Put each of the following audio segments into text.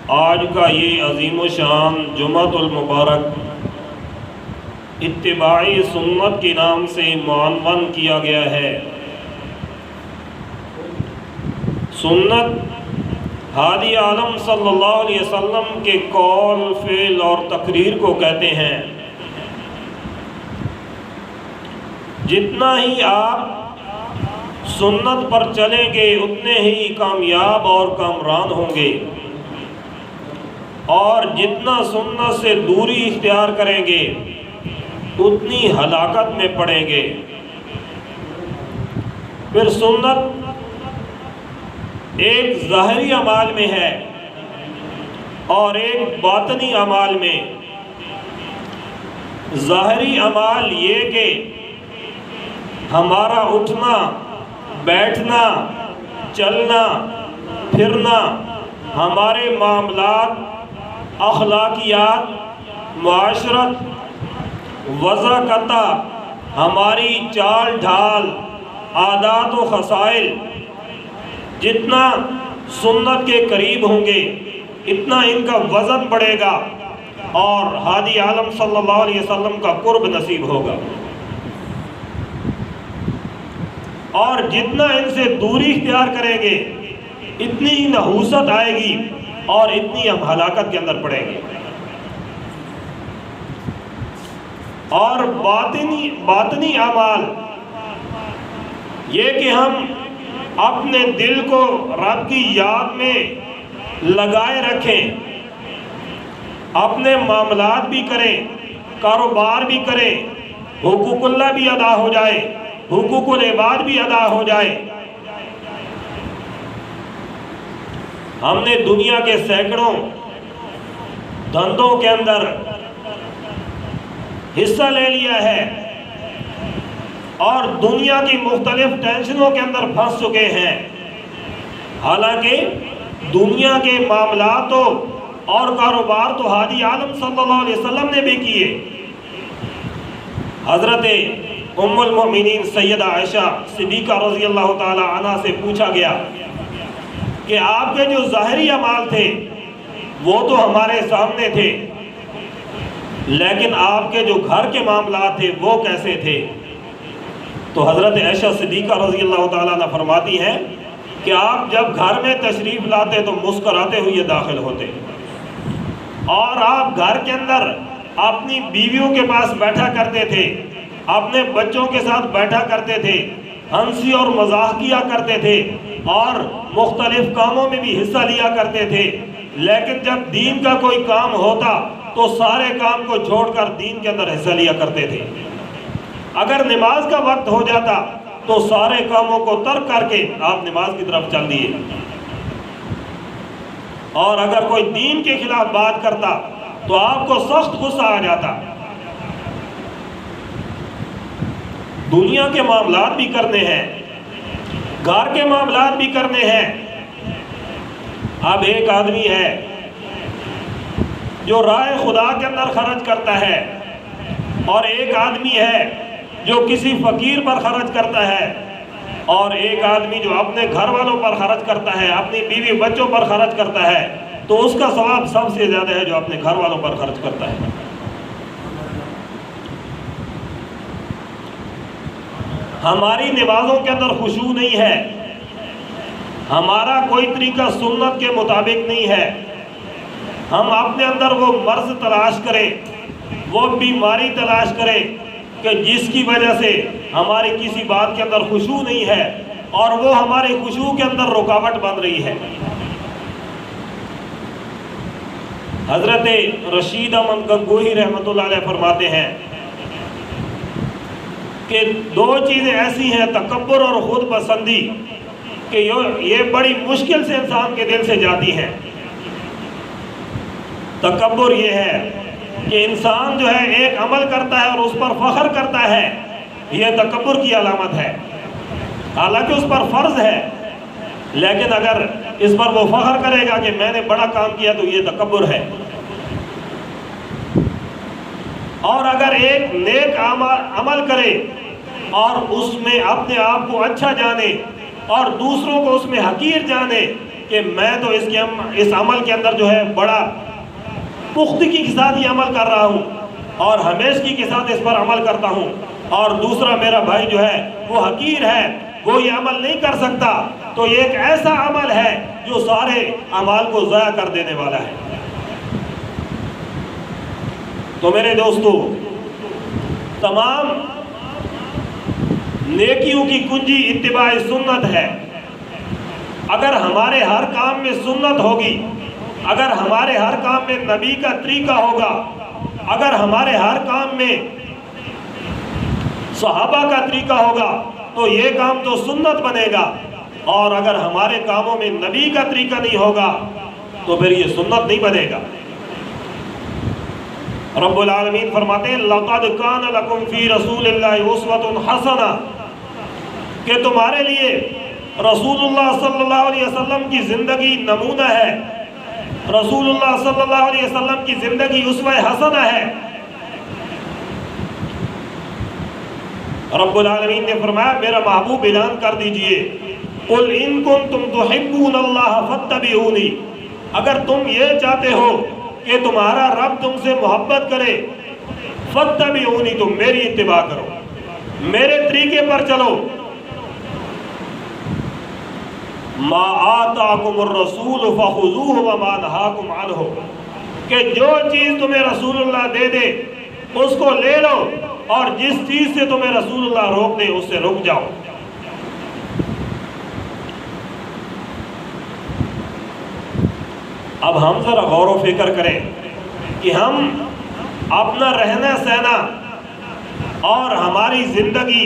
آج کا یہ عظیم و شان جمعۃ المبارک اتباعی سنت کے نام سے معنون کیا گیا ہے۔ سنت ہادی عالم صلی اللہ علیہ وسلم کے قول، فعل اور تقریر کو کہتے ہیں۔ جتنا ہی آپ سنت پر چلیں گے اتنے ہی کامیاب اور کامران ہوں گے، اور جتنا سنت سے دوری اختیار کریں گے اتنی ہلاکت میں پڑیں گے۔ پھر سنت ایک ظاہری اعمال میں ہے اور ایک باطنی اعمال میں۔ ظاہری اعمال یہ کہ ہمارا اٹھنا، بیٹھنا، چلنا، پھرنا، ہمارے معاملات، اخلاقیات، معاشرت، وضع، ہماری چال ڈھال، عادات و خصائل جتنا سنت کے قریب ہوں گے اتنا ان کا وزن بڑھے گا اور ہادی عالم صلی اللہ علیہ وسلم کا قرب نصیب ہوگا، اور جتنا ان سے دوری اختیار کریں گے اتنی ہی نحوست آئے گی اور اتنی ہم ہلاکت کے اندر پڑیں گے۔ اور باطنی اعمال یہ کہ ہم اپنے دل کو رب کی یاد میں لگائے رکھیں، اپنے معاملات بھی کریں، کاروبار بھی کریں، حقوق اللہ بھی ادا ہو جائے، حقوق العباد بھی ادا ہو جائے۔ ہم نے دنیا کے سینکڑوں دھندوں کے اندر حصہ لے لیا ہے اور دنیا کی مختلف ٹینشنوں کے اندر پھنس چکے ہیں، حالانکہ دنیا کے معاملات اور کاروبار تو ہادی عالم صلی اللہ علیہ وسلم نے بھی کیے۔ حضرت ام المؤمنین سیدہ عائشہ صدیقہ رضی اللہ تعالی عنہ سے پوچھا گیا کہ آپ کے جو ظاہری اعمال تھے وہ تو ہمارے سامنے تھے، لیکن آپ کے جو گھر کے معاملات تھے وہ کیسے تھے؟ تو حضرت عائشہ صدیقہ رضی اللہ تعالیٰ عنہ فرماتی ہیں کہ آپ جب گھر میں تشریف لاتے تو مسکراتے ہوئے داخل ہوتے، اور آپ گھر کے اندر اپنی بیویوں کے پاس بیٹھا کرتے تھے، اپنے بچوں کے ساتھ بیٹھا کرتے تھے، ہنسی اور مزاح کیا کرتے تھے اور مختلف کاموں میں بھی حصہ لیا کرتے تھے، لیکن جب دین کا کوئی کام ہوتا تو سارے کام کو چھوڑ کر دین کے اندر حصہ لیا کرتے تھے۔ اگر نماز کا وقت ہو جاتا تو سارے کاموں کو ترک کر کے آپ نماز کی طرف چل دیے، اور اگر کوئی دین کے خلاف بات کرتا تو آپ کو سخت غصہ آ جاتا۔ دنیا کے معاملات بھی کرنے ہیں، گھر کے معاملات بھی کرنے ہیں۔ اب ایک آدمی ہے جو راہ خدا کے اندر خرچ کرتا ہے، اور ایک آدمی ہے جو کسی فقیر پر خرچ کرتا ہے، اور ایک آدمی جو اپنے گھر والوں پر خرچ کرتا ہے، اپنی بیوی بچوں پر خرچ کرتا ہے، تو اس کا ثواب سب سے زیادہ ہے جو اپنے گھر والوں پر خرچ کرتا ہے۔ ہماری نمازوں کے اندر خشوع نہیں ہے، ہمارا کوئی طریقہ سنت کے مطابق نہیں ہے۔ ہم اپنے اندر وہ مرض تلاش کریں، وہ بیماری تلاش کریں کہ جس کی وجہ سے ہماری کسی بات کے اندر خشوع نہیں ہے اور وہ ہمارے خشوع کے اندر رکاوٹ بن رہی ہے۔ حضرت رشید احمد گنگوہی رحمۃ اللہ علیہ فرماتے ہیں کہ دو چیزیں ایسی ہیں، تکبر اور خود پسندی، کہ یہ بڑی مشکل سے انسان کے دل سے جاتی ہیں۔ تکبر یہ ہے کہ انسان جو ہے ایک عمل کرتا ہے اور اس پر فخر کرتا ہے، یہ تکبر کی علامت ہے، حالانکہ اس پر فرض ہے، لیکن اگر اس پر وہ فخر کرے گا کہ میں نے بڑا کام کیا تو یہ تکبر ہے۔ اور اگر ایک نیک عمل کرے اور اس میں اپنے آپ کو اچھا جانے اور دوسروں کو اس میں حقیر جانے کہ میں تو اس عمل کے اندر جو ہے بڑا پختگی کے ساتھ یہ عمل کر رہا ہوں اور ہمیشگی کے ساتھ اس پر عمل کرتا ہوں، اور دوسرا میرا بھائی جو ہے وہ حقیر ہے، وہ یہ عمل نہیں کر سکتا، تو یہ ایک ایسا عمل ہے جو سارے اعمال کو ضائع کر دینے والا ہے۔ تو میرے دوستو، تمام نیکیوں کی کنجی اتباع سنت ہے۔ اگر ہمارے ہر کام میں سنت ہوگی، اگر ہمارے ہر کام میں نبی کا طریقہ ہوگا، اگر ہمارے ہر کام میں صحابہ کا طریقہ ہوگا تو یہ کام تو سنت بنے گا، اور اگر ہمارے کاموں میں نبی کا طریقہ نہیں ہوگا تو پھر یہ سنت نہیں بنے گا۔ رب العالمین فرماتے ہیں لَقَدْ كَانَ لَكُمْ فِي رَسُولِ اللَّهِ أُسْوَةٌ حَسَنَةٌ، کہ تمہارے لیے رسول اللہ صلی اللہ علیہ وسلم کی زندگی نمونہ ہے، رسول اللہ صلی اللہ علیہ وسلم کی زندگی اسوہ حسنہ ہے۔ رب العالمین نے فرمایا میرا محبوب اعلان کر دیجئے قُلْ إِن كُنْتُمْ تُحِبُّونَ اللَّهَ فَاتَّبِعُونِي، اگر تم یہ چاہتے ہو کہ تمہارا رب تم سے محبت کرے، فَاتَّبِعُونِي، تم میری اتباع کرو، میرے طریقے پر چلو۔ مَا آتَاكُمُ الرَّسُولُ فَخُذُوهُ وَمَا نَهَاكُمْ عَنْهُ، کہ جو چیز تمہیں رسول اللہ دے دے اس کو لے لو، اور جس چیز سے تمہیں رسول اللہ روک دے اس سے رک جاؤ۔ اب ہم ذرا غور و فکر کریں کہ ہم اپنا رہنا سہنا اور ہماری زندگی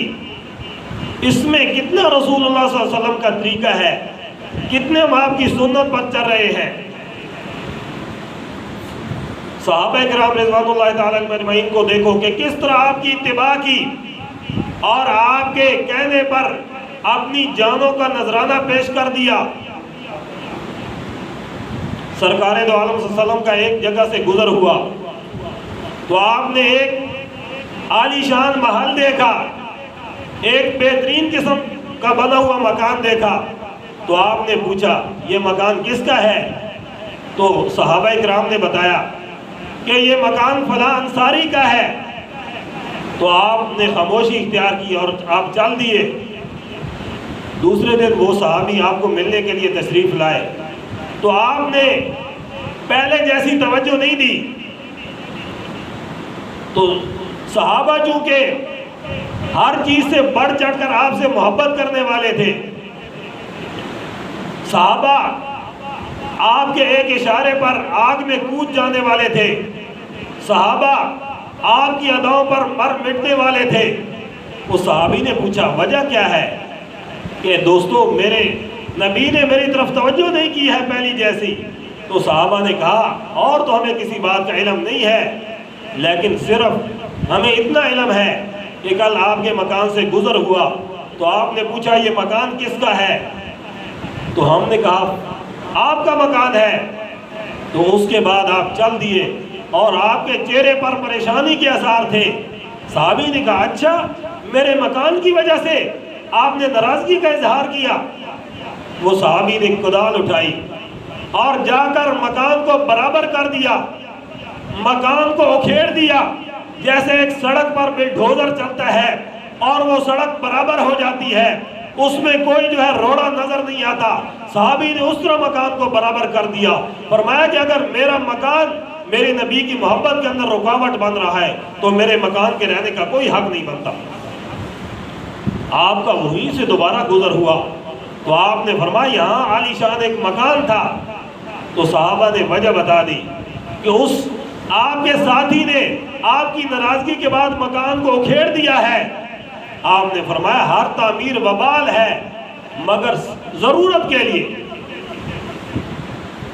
اس میں کتنا رسول اللہ صلی اللہ علیہ وسلم کا طریقہ ہے، کتنے ہم آپ کی سنت پر چل رہے ہیں۔ صحابہ کرام رضوان اللہ تعالی علیہم اجمعین کو دیکھو کہ کس طرح آپ کی اتباع کی اور آپ کے کہنے پر اپنی جانوں کا نذرانہ پیش کر دیا۔ سرکار دو عالم صلی اللہ علیہ وسلم کا ایک جگہ سے گزر ہوا تو آپ نے ایک عالی شان محل دیکھا، ایک بہترین قسم کا بنا ہوا مکان دیکھا، تو آپ نے پوچھا یہ مکان کس کا ہے؟ تو صحابہ کرام نے بتایا کہ یہ مکان فلاں انصاری کا ہے۔ تو آپ نے خاموشی اختیار کی اور آپ چل دیے۔ دوسرے دن وہ صحابی آپ کو ملنے کے لیے تشریف لائے تو آپ نے پہلے جیسی توجہ نہیں دی۔ تو صحابہ چونکہ ہر چیز سے بڑھ چڑھ کر آپ سے محبت کرنے والے تھے، صحابہ آپ کے ایک اشارے پر آگ میں کود جانے والے تھے، صحابہ آپ کی اداؤں پر مر مٹنے والے تھے۔ اس صحابی نے پوچھا وجہ کیا ہے؟ کہ دوستو میرے نبی نے میری طرف توجہ نہیں کی ہے پہلی جیسی۔ تو صحابہ نے کہا اور تو ہمیں کسی بات کا علم نہیں ہے، لیکن صرف ہمیں اتنا علم ہے کہ کل آپ کے مکان سے گزر ہوا تو آپ نے پوچھا یہ مکان کس کا ہے؟ تو ہم نے کہا آپ کا مکان ہے۔ تو اس کے بعد آپ چل دیے اور آپ کے چہرے پر پریشانی کے آثار تھے۔ صحابی نے کہا اچھا میرے مکان کی وجہ سے آپ نے ناراضگی کا اظہار کیا؟ وہ صحابی نے کدال اٹھائی اور جا کر مکان کو برابر کر دیا، مکان کو اکھیڑ دیا، جیسے ایک سڑک پر بلڈوزر چلتا ہے اور وہ سڑک برابر ہو جاتی ہے، اس میں کوئی جو ہے روڑا نظر نہیں آتا۔ صحابی نے اس طرح مکان کو برابر کر دیا، فرمایا کہ اگر میرا مکان میرے نبی کی محبت کے اندر رکاوٹ بن رہا ہے تو میرے مکان کے رہنے کا کوئی حق نہیں بنتا۔ آپ کا وہیں سے دوبارہ گزر ہوا تو آپ نے فرمایا یہاں عالی شان ایک مکان تھا۔ تو صحابہ نے وجہ بتا دی کہ اس آپ کے ساتھی نے آپ کی ناراضگی کے بعد مکان کو اکھیڑ دیا ہے۔ آپ نے فرمایا ہر تعمیر وبال ہے مگر ضرورت کے لیے